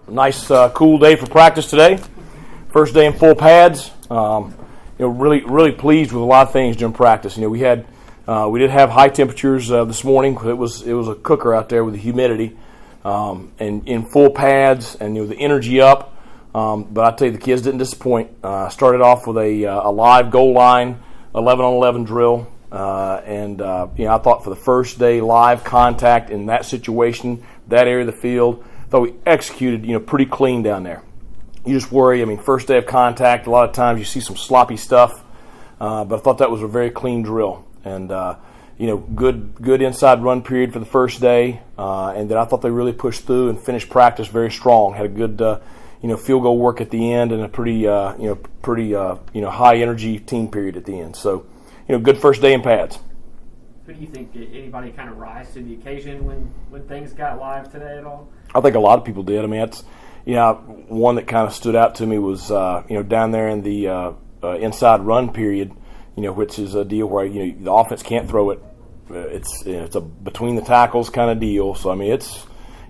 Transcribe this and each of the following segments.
Nice, cool day for practice today. First day in full pads. Really pleased with a lot of things during practice. We did have high temperatures this morning. It was a cooker out there with the humidity, and in full pads, and the energy up. But I tell you, the kids didn't disappoint. Started off with a live goal line 11-on-11 drill, and I thought for the first day live contact in that situation, that area of the field, I thought we executed pretty clean down there. You just worry. First day of contact, a lot of times you see some sloppy stuff, but I thought that was a very clean drill. And good inside run period for the first day, and then I thought they really pushed through and finished practice very strong. Had a good field goal work at the end, and a pretty high energy team period at the end. So good first day in pads. Who do you think, anybody kind of rise to the occasion when things got live today at all? I think a lot of people did. That's one that kind of stood out to me was down there in the inside run period, which is a deal where the offense can't throw it. It's a between the tackles kind of deal. So there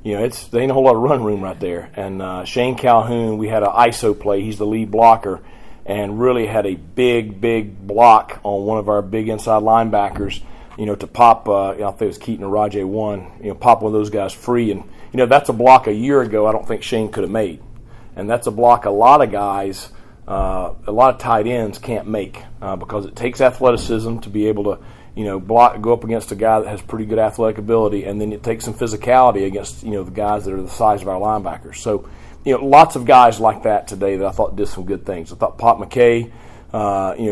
ain't a whole lot of run room right there. And Shane Calhoun, we had an ISO play. He's the lead blocker, and really had a big block on one of our big inside linebackers. To pop, I think it was Keaton or Rajay one. Pop one of those guys free, and that's a block a year ago I don't think Shane could have made, and that's a block a lot of guys, a lot of tight ends can't make because it takes athleticism to be able to block, go up against a guy that has pretty good athletic ability, and then it takes some physicality against the guys that are the size of our linebackers. So lots of guys like that today that I thought did some good things. I thought Pop McKay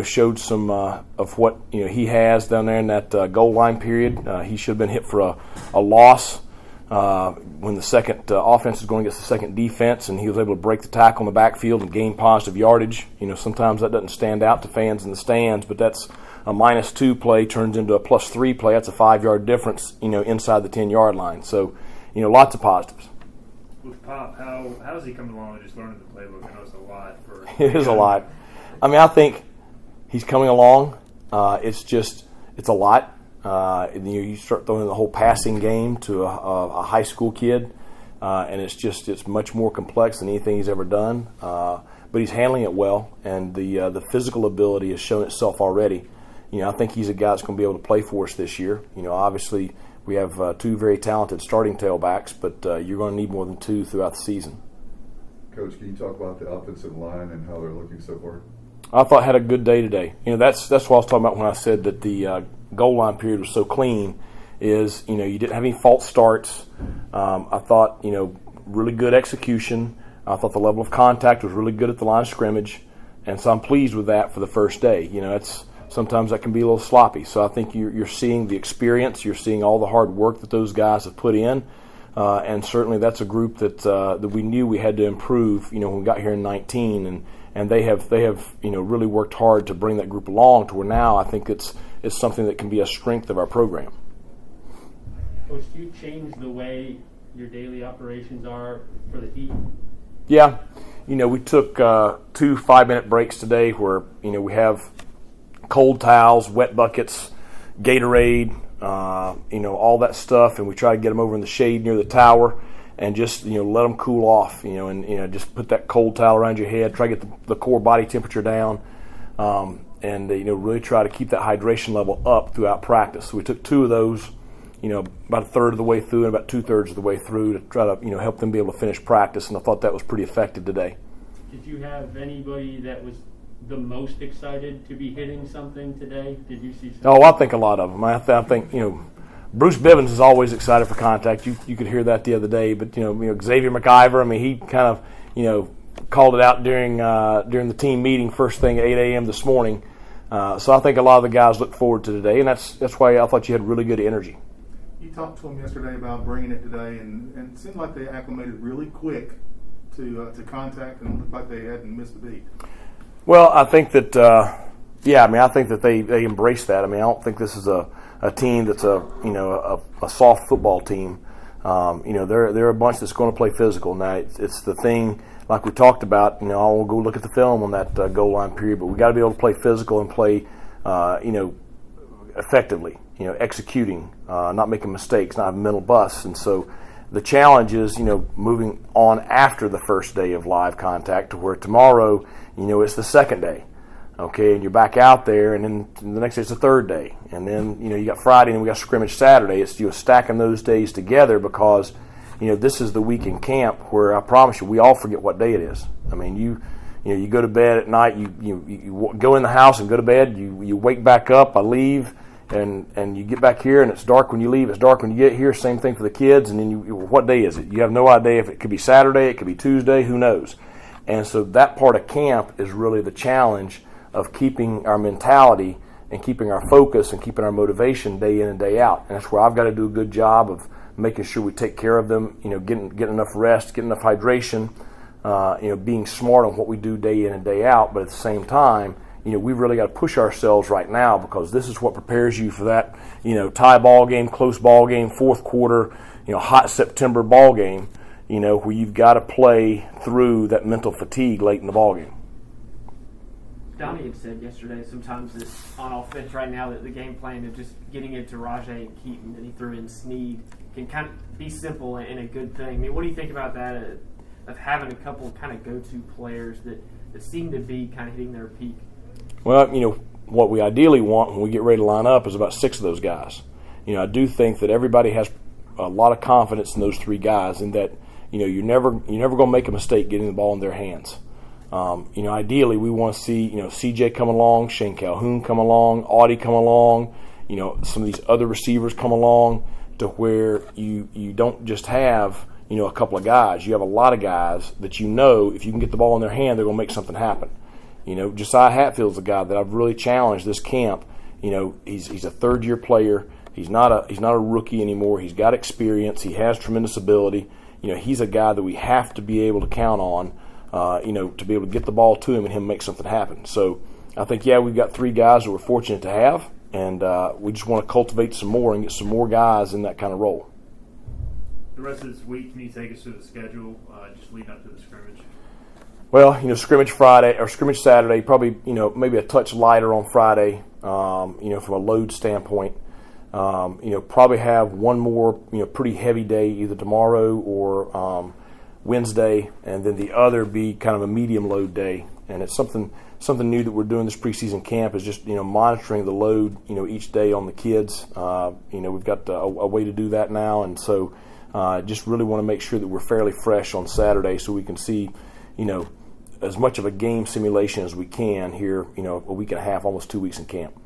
showed some of what he has down there in that goal line period. He should have been hit for a loss when the second offense is going against the second defense, and he was able to break the tackle in the backfield and gain positive yardage. Sometimes that doesn't stand out to fans in the stands, but that's a -2 play turns into a +3 play. That's a 5-yard difference, inside the 10-yard line. So, lots of positives. With Pop, how is he coming along and just learning the playbook? I know it's a lot for. It is a lot. I think he's coming along. It's a lot. You start throwing the whole passing game to a high school kid, and it's much more complex than anything he's ever done. But he's handling it well, and the physical ability has shown itself already. I think he's a guy that's going to be able to play for us this year. Obviously we have 2 very talented starting tailbacks, but you're going to need more than 2 throughout the season. Coach, can you talk about the offensive line and how they're looking so far? I thought had a good day today. That's what I was talking about when I said that the goal line period was so clean. Is you didn't have any false starts. I thought really good execution. I thought the level of contact was really good at the line of scrimmage, and so I'm pleased with that for the first day. Sometimes that can be a little sloppy. So I think you're seeing the experience. You're seeing all the hard work that those guys have put in, and certainly that's a group that we knew we had to improve. When we got here in 2019, and they have really worked hard to bring that group along to where now I think it's something that can be a strength of our program. Coach, do you change the way your daily operations are for the Heat? Yeah. We took 2 5-minute breaks today where we have cold towels, wet buckets, Gatorade, all that stuff, and we try to get them over in the shade near the tower. And just let them cool off, and just put that cold towel around your head. Try to get the core body temperature down, and really try to keep that hydration level up throughout practice. So we took 2 of those, about a third of the way through and about 2/3 of the way through to try to help them be able to finish practice. And I thought that was pretty effective today. Did you have anybody that was the most excited to be hitting something today? Did you see something? Oh, I think a lot of them. I think Bruce Bivens is always excited for contact. You could hear that the other day, but Xavier McIver. He kind of called it out during the team meeting first thing at 8 a.m. this morning. So I think a lot of the guys look forward to today, and that's why I thought you had really good energy. You talked to them yesterday about bringing it today, and it seemed like they acclimated really quick to contact, and looked like they hadn't missed a beat. Well, I think that I think that they embrace that. I don't think this is a team that's a soft football team. They're a bunch that's going to play physical. Now it's the thing like we talked about. I'll go look at the film on that goal line period, but we got to be able to play physical and play effectively. Executing, not making mistakes, not having mental busts, and so the challenge is, moving on after the first day of live contact to where tomorrow, it's the second day. Okay, and you're back out there, and then the next day it's the third day. And then, you got Friday and we got scrimmage Saturday. It's stacking those days together because, this is the week in camp where I promise you we all forget what day it is. I mean, you go to bed at night, you go in the house and go to bed, you wake back up, I leave, and you get back here and it's dark when you leave, it's dark when you get here, same thing for the kids, and then what day is it? You have no idea if it could be Saturday, it could be Tuesday, who knows? And so that part of camp is really the challenge of keeping our mentality and keeping our focus and keeping our motivation day in and day out. And that's where I've got to do a good job of making sure we take care of them, getting enough rest, getting enough hydration, being smart on what we do day in and day out. But at the same time, we've really got to push ourselves right now because this is what prepares you for that, tie ball game, close ball game, fourth quarter, hot September ball game, where you've got to play through that mental fatigue late in the ball game. Donnie had said yesterday sometimes that on offense right now that the game plan of just getting into Rajay and Keaton, and he threw in Snead, can kind of be simple and a good thing. I mean, what do you think about that, of having a couple kind of go-to players that seem to be kind of hitting their peak? Well, what we ideally want when we get ready to line up is about 6 of those guys. I do think that everybody has a lot of confidence in those 3 guys, and that you're never going to make a mistake getting the ball in their hands. Ideally we want to see CJ come along, Shane Calhoun come along, Audie come along, some of these other receivers come along, to where you don't just have a couple of guys. You have a lot of guys that if you can get the ball in their hand, they're going to make something happen. Josiah Hatfield's a guy that I've really challenged this camp. He's a third-year player. He's not a rookie anymore. He's got experience. He has tremendous ability. He's a guy that we have to be able to count on, to be able to get the ball to him and him make something happen. So I think, we've got 3 guys that we're fortunate to have, and we just want to cultivate some more and get some more guys in that kind of role. The rest of this week, can you take us through the schedule, just leading up to the scrimmage? Well, scrimmage Friday or scrimmage Saturday, probably, maybe a touch lighter on Friday, from a load standpoint. Probably have one more, pretty heavy day either tomorrow or Wednesday, and then the other be kind of a medium load day. And it's something new that we're doing this preseason camp is just, monitoring the load, each day on the kids. We've got a way to do that now, and so just really want to make sure that we're fairly fresh on Saturday so we can see, as much of a game simulation as we can here, a week and a half, almost 2 weeks in camp.